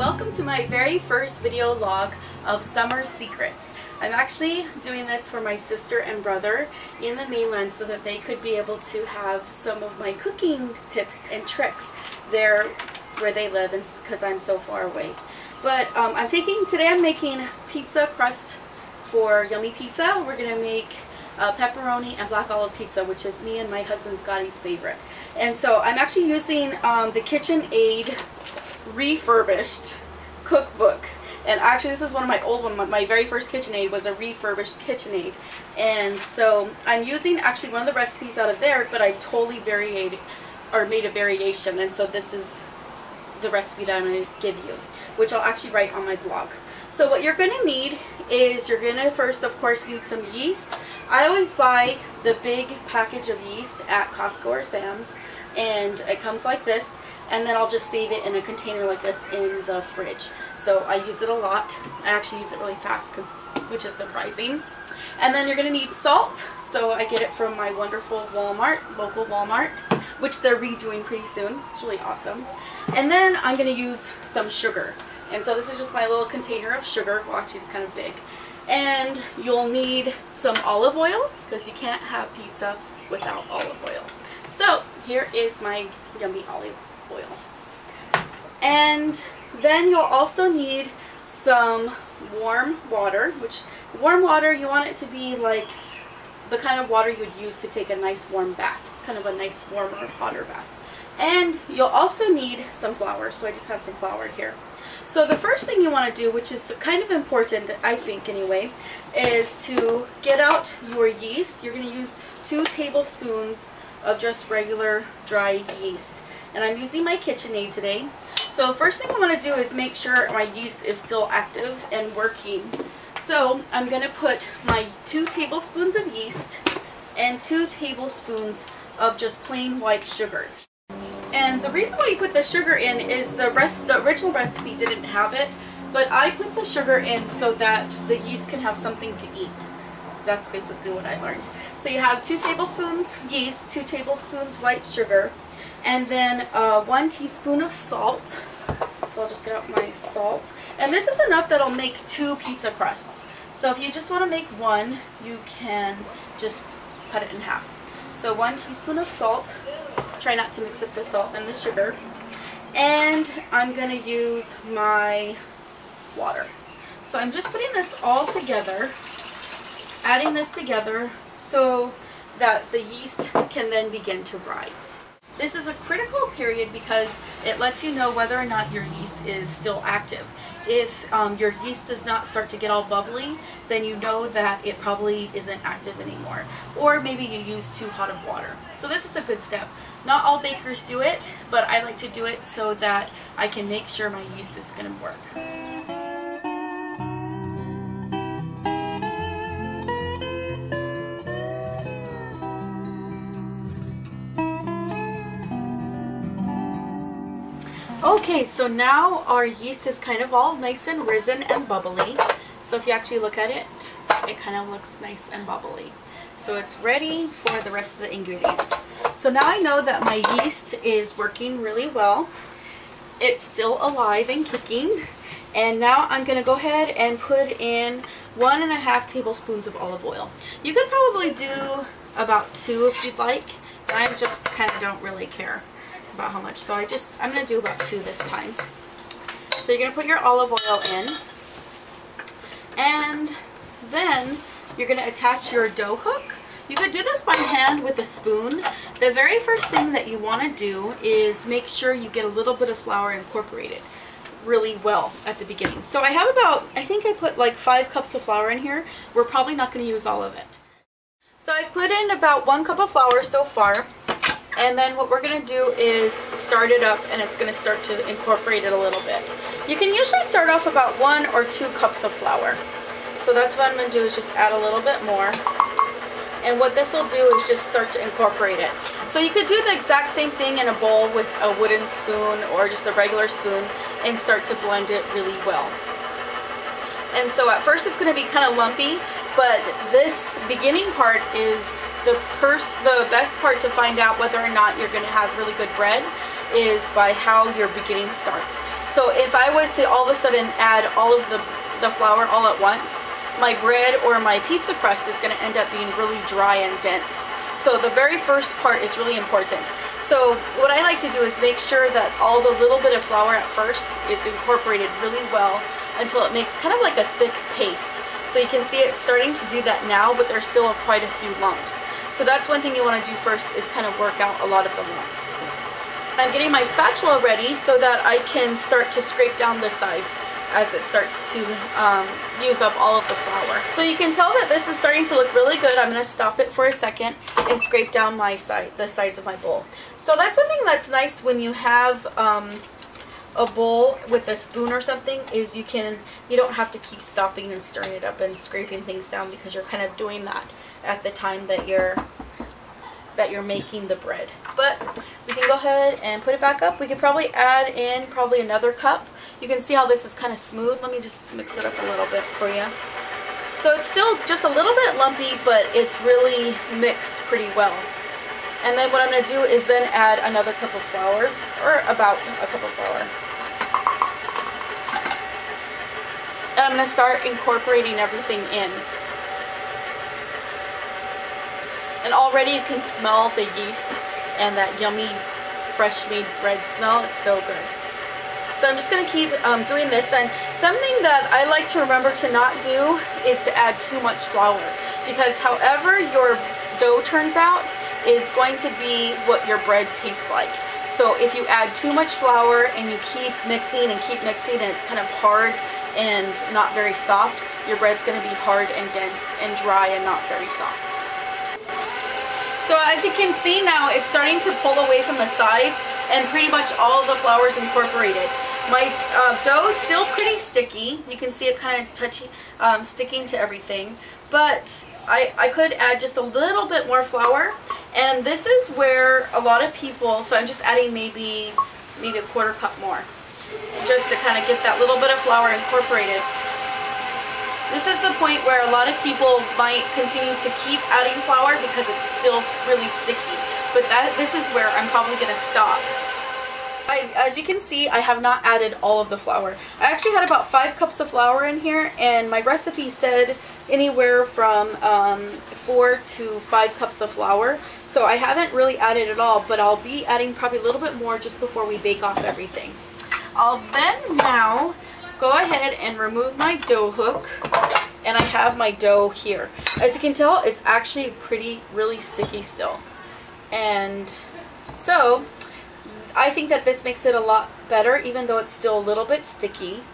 welcome to my very first video log of Summer Secrets. I'm actually doing this for my sister and brother in the mainland so that they could be able to have some of my cooking tips and tricks there where they live, and because I'm so far away. But today I'm making pizza crust for yummy pizza. We're going to make pepperoni and black olive pizza, which is me and my husband Scotty's favorite. And so I'm actually using the KitchenAid refurbished cookbook. And actually this is one of my old ones. My very first KitchenAid was a refurbished KitchenAid. And so I'm using actually one of the recipes out of there, but I've totally made a variation. And so this is the recipe that I'm going to give you, which I'll actually write on my blog. So what you're going to need is you're going to first, of course, need some yeast. I always buy the big package of yeast at Costco or Sam's, and it comes like this, and then I'll just save it in a container like this in the fridge. So I use it a lot. I actually use it really fast, which is surprising. And then you're going to need salt. So I get it from my wonderful Walmart, local Walmart, which they're redoing pretty soon. It's really awesome. And then I'm going to use some sugar. And so this is just my little container of sugar. Well, actually it's kind of big. And you'll need some olive oil, because you can't have pizza without olive oil. So here is my yummy olive oil. And then you'll also need some warm water, which warm water, you want it to be like the kind of water you'd use to take a nice warm bath, kind of a nice warmer, hotter bath. And you'll also need some flour, so I just have some flour here. So the first thing you want to do, which is kind of important, I think anyway, is to get out your yeast. You're going to use 2 tablespoons of just regular dry yeast. And I'm using my KitchenAid today. So the first thing I want to do is make sure my yeast is still active and working. So I'm going to put my 2 tablespoons of yeast and 2 tablespoons of just plain white sugar. And the reason why you put the sugar in is the original recipe didn't have it, but I put the sugar in so that the yeast can have something to eat. That's basically what I learned. So you have 2 tablespoons yeast, 2 tablespoons white sugar, and then 1 teaspoon of salt. So I'll just get out my salt. And this is enough that'll make 2 pizza crusts. So if you just want to make 1, you can just cut it in half. So 1 teaspoon of salt. Try not to mix up the salt and the sugar. And I'm going to use my water. So I'm just putting this all together, adding this together so that the yeast can then begin to rise. This is a critical period because it lets you know whether or not your yeast is still active. If your yeast does not start to get all bubbly, then you know that it probably isn't active anymore. Or maybe you use too hot of water. So this is a good step. Not all bakers do it, but I like to do it so that I can make sure my yeast is going to work. Okay, so now our yeast is kind of all nice and risen and bubbly. So if you actually look at it, it kind of looks nice and bubbly. So it's ready for the rest of the ingredients. So now I know that my yeast is working really well. It's still alive and kicking. And now I'm going to go ahead and put in 1.5 tablespoons of olive oil. You could probably do about 2 if you'd like. I just kind of don't really care about how much, so I'm going to do about 2 this time. So you're going to put your olive oil in, and then you're going to attach your dough hook. You could do this by hand with a spoon. The very first thing that you want to do is make sure you get a little bit of flour incorporated really well at the beginning. So I have about, I think I put like 5 cups of flour in here. We're probably not going to use all of it. So I put in about 1 cup of flour so far. And then what we're going to do is start it up, and it's going to start to incorporate it a little bit. You can usually start off about 1 or 2 cups of flour. So that's what I'm going to do, is just add a little bit more. And what this will do is just start to incorporate it. So you could do the exact same thing in a bowl with a wooden spoon or just a regular spoon and start to blend it really well. And so at first it's going to be kind of lumpy, but this beginning part is the best part to find out whether or not you're going to have really good bread is by how your beginning starts. So if I was to all of a sudden add all of the flour all at once, my bread or my pizza crust is going to end up being really dry and dense. So the very first part is really important. So what I like to do is make sure that all the little bit of flour at first is incorporated really well until it makes kind of like a thick paste. So you can see it's starting to do that now, but there's still quite a few lumps. So that's one thing you want to do first, is kind of work out a lot of the lumps. I'm getting my spatula ready so that I can start to scrape down the sides as it starts to use up all of the flour. So you can tell that this is starting to look really good. I'm going to stop it for a second and scrape down the sides of my bowl. So that's one thing that's nice when you have a bowl with a spoon or something, is you don't have to keep stopping and stirring it up and scraping things down, because you're kind of doing that at the time that you're making the bread. But we can go ahead and put it back up. We could probably add in another cup. You can see how this is kind of smooth. Let me just mix it up a little bit for you. So it's still just a little bit lumpy, but it's really mixed pretty well. And then what I'm going to do is then add another cup of flour, or about a cup of flour. And I'm going to start incorporating everything in. And already you can smell the yeast and that yummy fresh made bread smell. It's so good. So I'm just going to keep doing this. And something that I like to remember to not do is to add too much flour, because however your dough turns out is going to be what your bread tastes like. So if you add too much flour and you keep mixing and it's kind of hard and not very soft, your bread's going to be hard and dense and dry and not very soft. So as you can see now, it's starting to pull away from the sides, and pretty much all of the flour is incorporated. My dough is still pretty sticky. You can see it kind of sticking to everything, but I could add just a little bit more flour. And this is where a lot of people, so I'm just adding maybe a quarter cup more, just to kind of get that little bit of flour incorporated. This is the point where a lot of people might continue to keep adding flour because it's still really sticky. But this is where I'm probably going to stop. As you can see, I have not added all of the flour. I actually had about 5 cups of flour in here, and my recipe said anywhere from 4 to 5 cups of flour. So I haven't really added it all, but I'll be adding probably a little bit more just before we bake off everything. I'll then now go ahead and remove my dough hook, and I have my dough here. As you can tell, it's actually really sticky still. And so I think that this makes it a lot better, even though it's still a little bit sticky,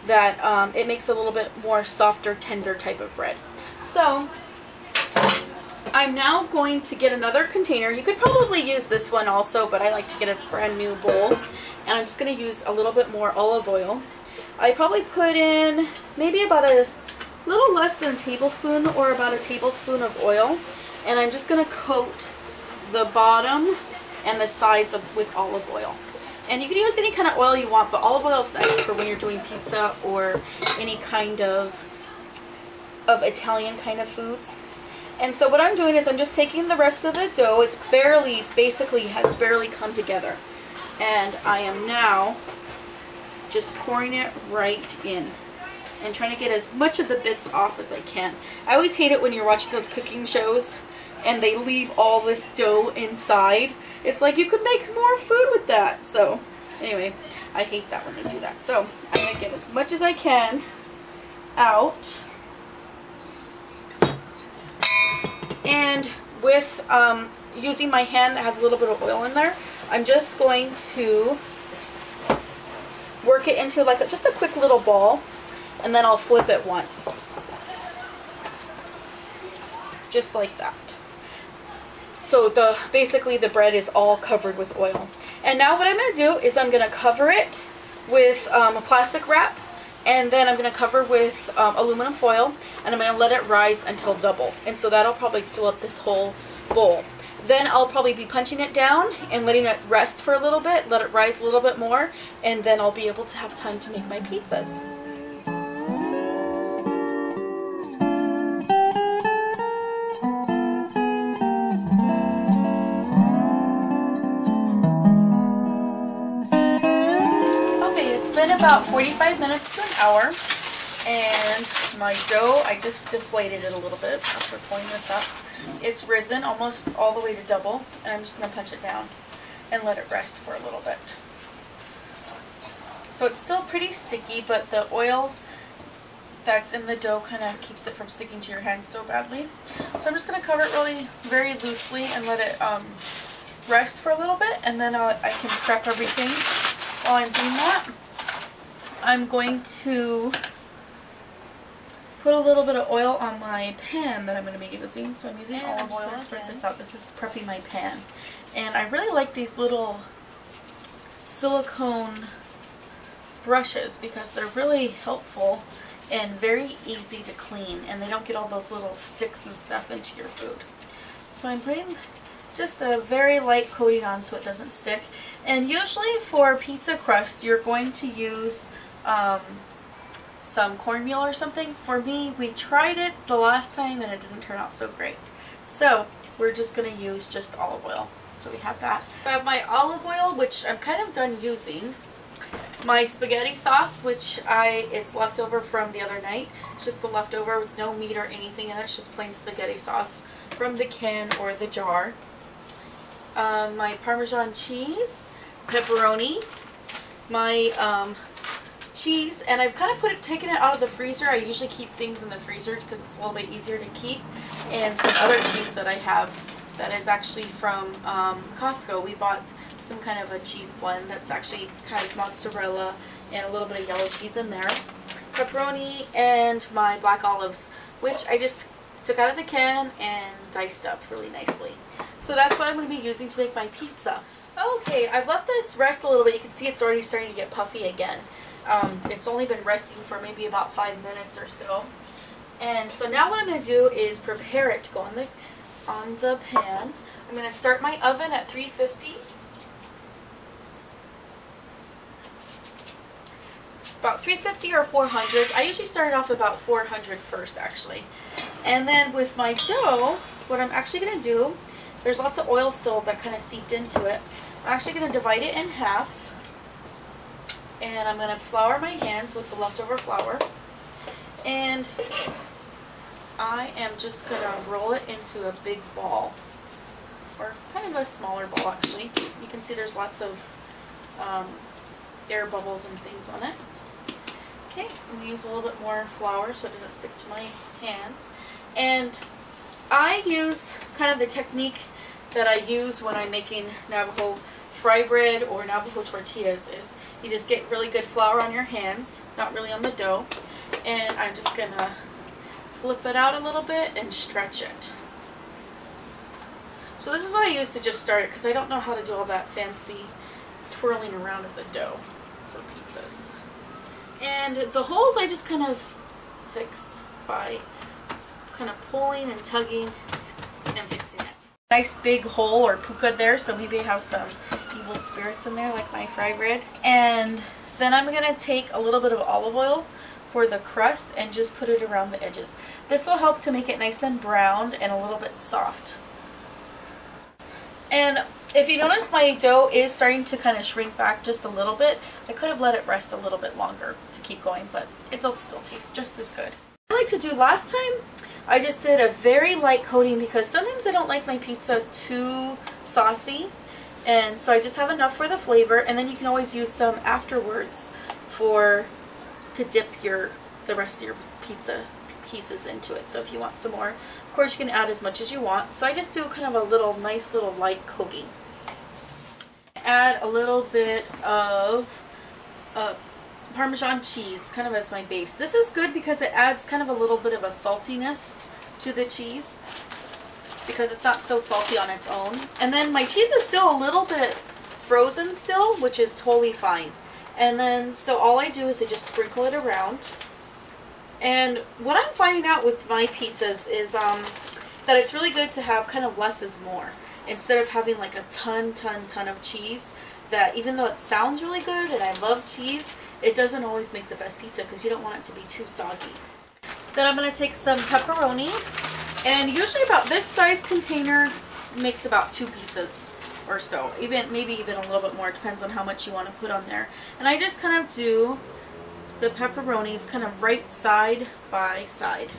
that it makes a little bit more softer, tender type of bread. So I'm now going to get another container. You could probably use this one also, but I like to get a brand new bowl. And I'm just going to use a little bit more olive oil. I probably put in maybe about a little less than a tablespoon, or about a tablespoon of oil. And I'm just going to coat the bottom and the sides with olive oil. And you can use any kind of oil you want, but olive oil is nice for when you're doing pizza or any kind of Italian kind of foods. And so what I'm doing is I'm just taking the rest of the dough. It's basically has barely come together. And I am now just pouring it right in and trying to get as much of the bits off as I can. I always hate it when you're watching those cooking shows and they leave all this dough inside. It's like you could make more food with that. So anyway, I hate that when they do that. So I'm going to get as much as I can out. And with using my hand that has a little bit of oil in there, I'm just going to work it into like just a quick little ball, and then I'll flip it once. Just like that. So basically the bread is all covered with oil. And now what I'm going to do is I'm going to cover it with a plastic wrap, and then I'm going to cover with aluminum foil, and I'm going to let it rise until double. And so that'll probably fill up this whole bowl. Then I'll probably be punching it down and letting it rest for a little bit, let it rise a little bit more, and then I'll be able to have time to make my pizzas. about 45 minutes to an hour. And my dough, I just deflated it a little bit after pulling this up. It's risen almost all the way to double, and I'm just going to punch it down and let it rest for a little bit. So it's still pretty sticky, but the oil that's in the dough kind of keeps it from sticking to your hands so badly. So I'm just going to cover it really very loosely and let it rest for a little bit, and then I can prep everything. While I'm doing that, I'm going to put a little bit of oil on my pan that I'm going to be using. So I'm using olive oil to spread this out. This is prepping my pan. And I really like these little silicone brushes because they're really helpful and very easy to clean, and they don't get all those little sticks and stuff into your food. So I'm putting just a very light coating on so it doesn't stick. And usually for pizza crust you're going to use some cornmeal or something. For me, we tried it the last time and it didn't turn out so great. So we're just going to use just olive oil. So we have that. I have my olive oil, which I'm kind of done using. My spaghetti sauce, which it's left over from the other night. It's just the leftover with no meat or anything in it. It's just plain spaghetti sauce from the can or the jar. My Parmesan cheese, pepperoni, my cheese, and I've kind of taken it out of the freezer. I usually keep things in the freezer because it's a little bit easier to keep. And some other cheese that I have that is actually from Costco. We bought some kind of a cheese blend that's actually has mozzarella and a little bit of yellow cheese in there. Pepperoni and my black olives, which I just took out of the can and diced up really nicely. So that's what I'm going to be using to make my pizza. Okay, I've let this rest a little bit. You can see it's already starting to get puffy again. It's only been resting for maybe about 5 minutes or so. And so now what I'm going to do is prepare it to go on the pan. I'm going to start my oven at 350. About 350 or 400. I usually start off about 400 first, actually. And then with my dough, what I'm actually going to do, there's lots of oil still that kind of seeped into it. I'm actually going to divide it in half. And I'm going to flour my hands with the leftover flour. And I am just going to roll it into a big ball. Or kind of a smaller ball, actually. You can see there's lots of air bubbles and things on it. Okay, I'm going to use a little bit more flour so it doesn't stick to my hands. And I use kind of the technique that I use when I'm making Navajo fry bread or Navajo tortillas is you just get really good flour on your hands, not really on the dough, and I'm just going to flip it out a little bit and stretch it. So this is what I use to just start it because I don't know how to do all that fancy twirling around of the dough for pizzas. And the holes I just kind of fix by kind of pulling and tugging and fixing it. Nice big hole or puka there, so maybe I have some evil spirits in there like my fry bread. And then I'm going to take a little bit of olive oil for the crust and just put it around the edges. This will help to make it nice and browned and a little bit soft. And if you notice, my dough is starting to kind of shrink back just a little bit. I could have let it rest a little bit longer to keep going, but it'll still taste just as good. What I like to do last time, I just did a very light coating because sometimes I don't like my pizza too saucy. And so I just have enough for the flavor, and then you can always use some afterwards to dip the rest of your pizza pieces into it. So if you want some more, of course you can add as much as you want. So I just do kind of a nice little light coating. Add a little bit of Parmesan cheese kind of as my base. This is good because it adds kind of a little bit of a saltiness to the cheese because it's not so salty on its own. And then my cheese is still a little bit frozen still, which is totally fine. And then so all I do is I just sprinkle it around. And what I'm finding out with my pizzas is that it's really good to have kind of less is more. Instead of having like a ton of cheese, that even though it sounds really good and I love cheese, it doesn't always make the best pizza because you don't want it to be too soggy. Then I'm going to take some pepperoni, and usually about this size container makes about 2 pizzas. or so. Maybe even a little bit more. It depends on how much you want to put on there. And I just kind of do the pepperonis kind of right side by side.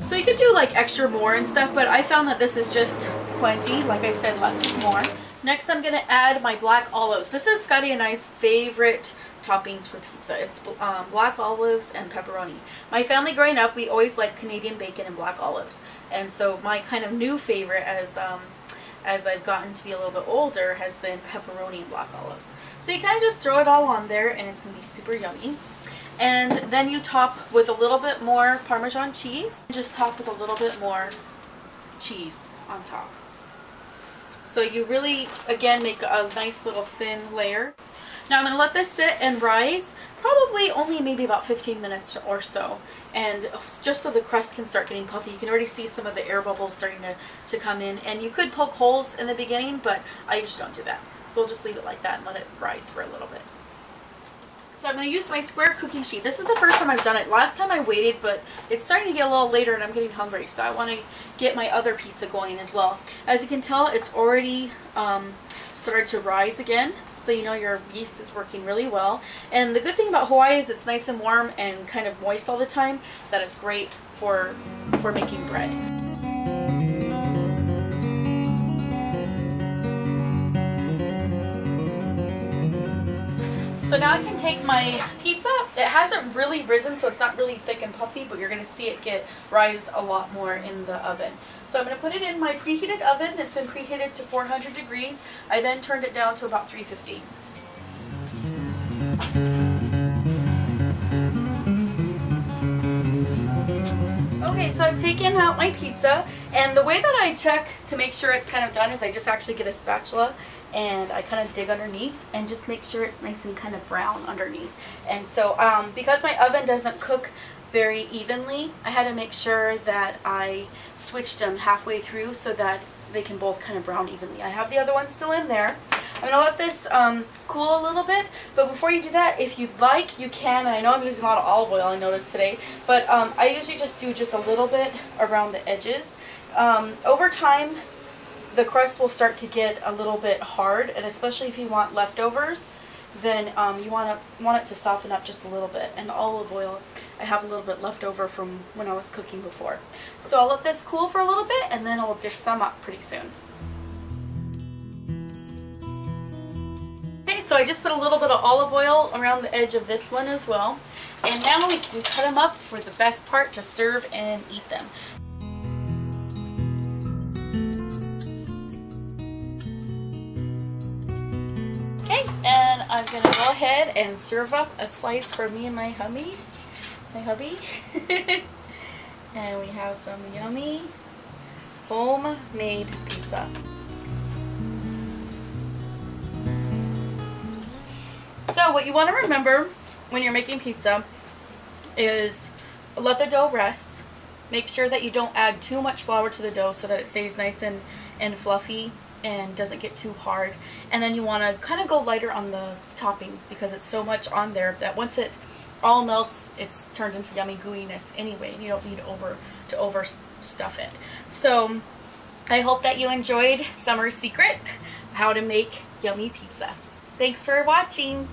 So you could do like extra more and stuff, but I found that this is just plenty. Like I said, less is more. Next I'm going to add my black olives. This is Scotty and I's favorite toppings for pizza. It's black olives and pepperoni. My family growing up, we always liked Canadian bacon and black olives. And so my kind of new favorite as I've gotten to be a little bit older has been pepperoni and black olives. So you kind of just throw it all on there and it's going to be super yummy. And then you top with a little bit more Parmesan cheese. Just top with a little bit more cheese on top. So you really, again, make a nice little thin layer. Now I'm going to let this sit and rise, probably only maybe about 15 minutes or so. And just so the crust can start getting puffy. You can already see some of the air bubbles starting to come in. And you could poke holes in the beginning, but I usually don't do that. So we'll just leave it like that and let it rise for a little bit. So I'm going to use my square cookie sheet. This is the first time I've done it. Last time I waited, but it's starting to get a little later and I'm getting hungry. So I want to get my other pizza going as well. As you can tell, it's already started to rise again. So you know your yeast is working really well. And the good thing about Hawaii is it's nice and warm and kind of moist all the time. That it's great for making bread. So now I can take my pizza. It hasn't really risen, so it's not really thick and puffy, but you're going to see it rise a lot more in the oven. So I'm going to put it in my preheated oven. It's been preheated to 400 degrees. I then turned it down to about 350. Okay, so I've taken out my pizza, and the way that I check to make sure it's kind of done is I just actually get a spatula and I kind of dig underneath and just make sure it's nice and kind of brown underneath. And so because my oven doesn't cook very evenly, I had to make sure that I switched them halfway through so that they can both kind of brown evenly. I have the other one still in there. I'm going to let this cool a little bit, but before you do that, if you'd like, you can, and I know I'm using a lot of olive oil, I noticed today, but I usually just do just a little bit around the edges. Over time, the crust will start to get a little bit hard, and especially if you want leftovers, then you want it to soften up just a little bit. And the olive oil, I have a little bit left over from when I was cooking before. So I'll let this cool for a little bit, and then I'll dish some up pretty soon. Okay, so I just put a little bit of olive oil around the edge of this one as well. And now we can cut them up for the best part, to serve and eat them. And I'm going to go ahead and serve up a slice for me and my hubby. And we have some yummy homemade pizza. So what you want to remember when you're making pizza is let the dough rest. Make sure that you don't add too much flour to the dough so that it stays nice and fluffy and doesn't get too hard. And then you want to kind of go lighter on the toppings because it's so much on there that once it all melts, it turns into yummy gooiness anyway. You don't need to over stuff it. So I hope that you enjoyed Summer's secret, how to make yummy pizza. Thanks for watching.